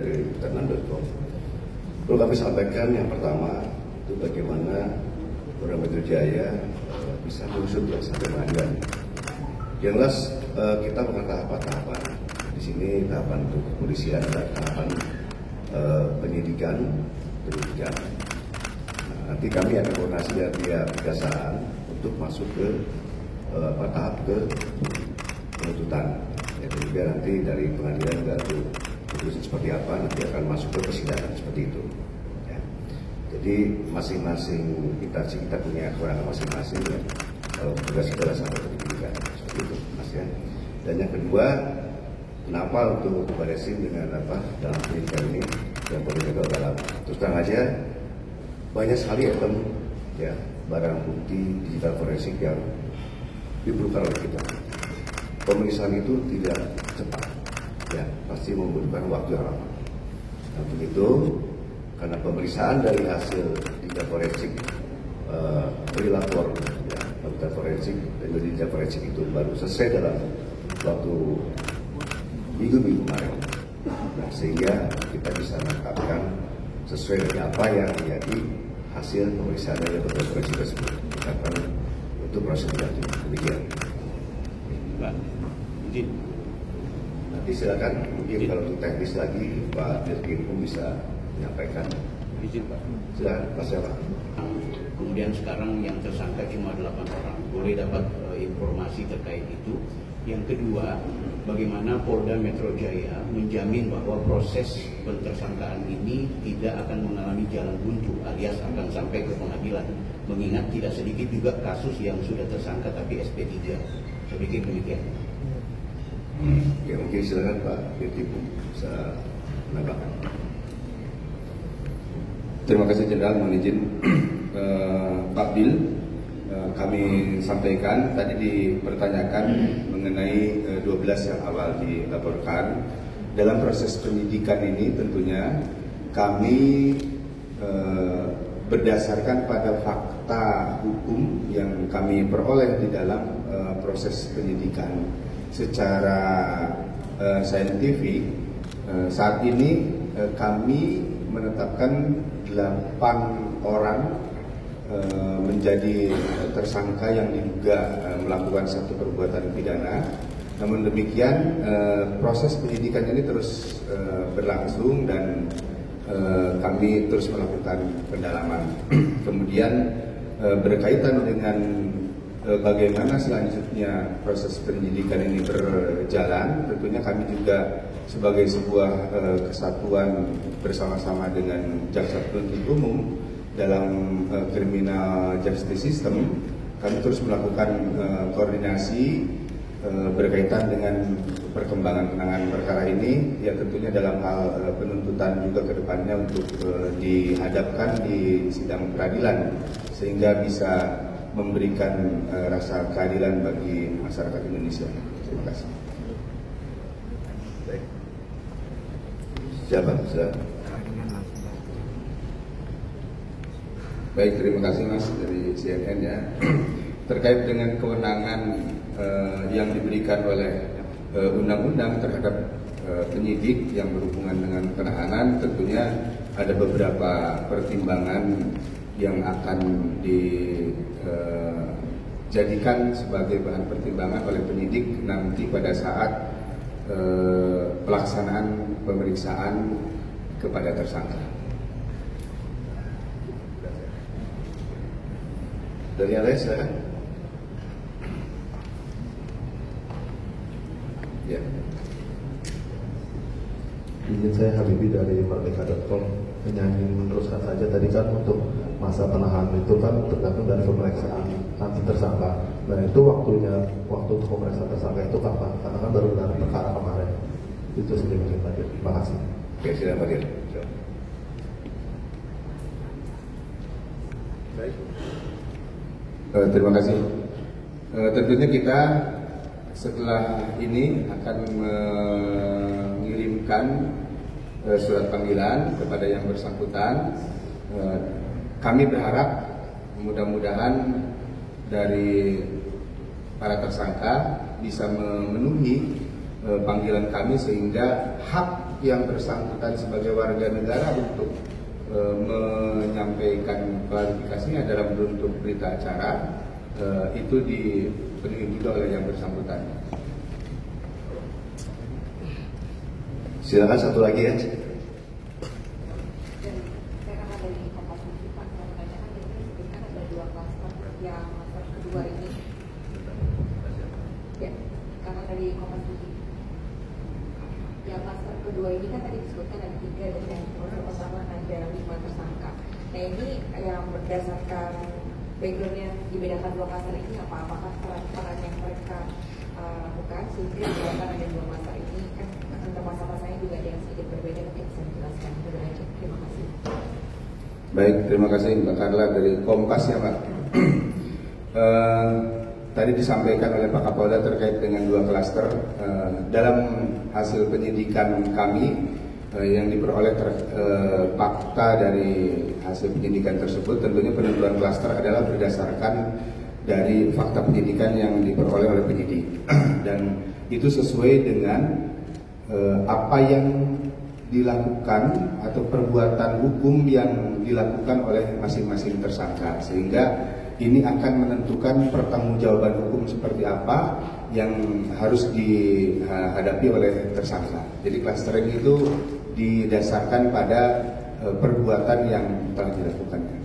dari Tenan.com. Perlu kami sampaikan yang pertama itu bagaimana Polda Metro Jaya bisa mengusut sampai pengadilan. Yang jelas kita bukan tahapan-tahapan. Di sini tahapan untuk kepolisian dan tahapan penyidikan. Nanti kami akan koordinasi dengan pihak kejaksaan untuk masuk ke tahap ke penuntutan. Jadi biar nanti dari pengadilan juga itu putusan seperti apa nanti akan masuk ke persidangan seperti itu. Ya. Jadi masing-masing kita punya kewenangan masing-masing ya. Kalau tugas kita adalah sampai penyidikan seperti itu, Mas ya. Dan yang kedua, kenapa untuk Baresim dengan dalam penyidikan ini dan penyidikan dalam terus terang aja banyak sekali item ya barang bukti digital forensik yang diperlukan oleh kita. Pemeriksaan itu tidak cepat, ya pasti membutuhkan waktu yang lama. Untuk itu, karena pemeriksaan dari hasil digital forensik lapor, ya, digital forensik dan digital forensik itu baru selesai dalam waktu minggu kemarin. Nah, sehingga kita bisa menetapkan sesuai dengan apa yang menjadi hasil pemeriksaan dari digital forensik tersebut. Akan untuk proses berlanjut. Demikian. Pak, izin. Nanti silakan mungkin kalau untuk teknis lagi Pak Dirkin pun bisa menyampaikan. Izin Pak. Silakan Pak siapa? Kemudian sekarang yang tersangka cuma 8 orang. Boleh dapat informasi terkait itu. Yang kedua, bagaimana Polda Metro Jaya menjamin bahwa proses pentersangkaan ini tidak akan mengalami jalan buntu alias akan sampai ke pengadilan. Mengingat tidak sedikit juga kasus yang sudah tersangka tapi SP3. Saya pikir demikian. Ya mungkin silakan Pak Dirkin bisa menambahkan. Terima kasih Jenderal, mohon izin Pak Bil, kami sampaikan tadi dipertanyakan mengenai 12 yang awal dilaporkan. Dalam proses penyidikan ini tentunya kami berdasarkan pada fakta hukum yang kami peroleh di dalam proses penyidikan secara saintifik. Saat ini kami menetapkan 8 orang menjadi tersangka yang diduga melakukan satu perbuatan pidana. Namun demikian proses penyidikan ini terus berlangsung dan kami terus melakukan pendalaman. Kemudian berkaitan dengan bagaimana selanjutnya proses penyidikan ini berjalan, tentunya kami juga sebagai sebuah kesatuan bersama-sama dengan Jaksa Penuntut Umum dalam criminal justice system, kami terus melakukan koordinasi berkaitan dengan perkembangan penanganan perkara ini, ya tentunya dalam hal penuntutan juga ke depannya untuk dihadapkan di sidang peradilan sehingga bisa memberikan rasa keadilan bagi masyarakat Indonesia. Terima kasih. Baik. Siapa? Baik, terima kasih Mas dari CNN ya. Terkait dengan kewenangan yang diberikan oleh undang-undang terhadap penyidik yang berhubungan dengan penahanan, tentunya ada beberapa pertimbangan yang akan dijadikan sebagai bahan pertimbangan oleh penyidik nanti pada saat pelaksanaan pemeriksaan kepada tersangka. Dari yang lain silakan. Ya. Izin saya Habibi dari Merdeka.com ingin meneruskan saja tadi kan untuk masa penahanan itu kan tergantung dari pemeriksaan nanti tersangka dan itu waktu untuk pemeriksaan tersangka itu kapan? Karena kan baru dari perkara kemarin. Itu saja mungkin Pak. Terima kasih. Oke, silakan Pak Dir. Baik. Terima kasih. Tentunya kita setelah ini akan mengirimkan surat panggilan kepada yang bersangkutan. Kami berharap mudah-mudahan dari para tersangka bisa memenuhi panggilan kami sehingga hak yang bersangkutan sebagai warga negara untuk menyampaikan klarifikasinya dalam bentuk berita acara, itu dipenuhi juga oleh yang bersangkutan. Silakan satu lagi ya. Kedua ini kan tadi disebutkan ada 3 dan yang pertama ada 5 tersangka. Nah ini yang berdasarkan backgroundnya dibedakan 2 kluster ini apakah peran yang mereka lakukan sehingga dilakukan ada 2 masa ini kan untuk masa-masanya juga ada yang sedikit berbeda, mungkin bisa dijelaskan dulu aja. Terima kasih. Baik, terima kasih Mbak Carla dari Kompas ya Pak. Tadi disampaikan oleh Pak Kapolda terkait dengan 2 klaster. Dalam hasil penyidikan kami yang diperoleh fakta dari hasil penyidikan tersebut, tentunya penentuan klaster adalah berdasarkan dari fakta penyidikan yang diperoleh oleh penyidik dan itu sesuai dengan apa yang dilakukan atau perbuatan hukum yang dilakukan oleh masing-masing tersangka, sehingga ini akan menentukan pertanggungjawaban hukum seperti apa yang harus dihadapi oleh tersangka. Jadi clustering itu didasarkan pada perbuatan yang telah dilakukannya.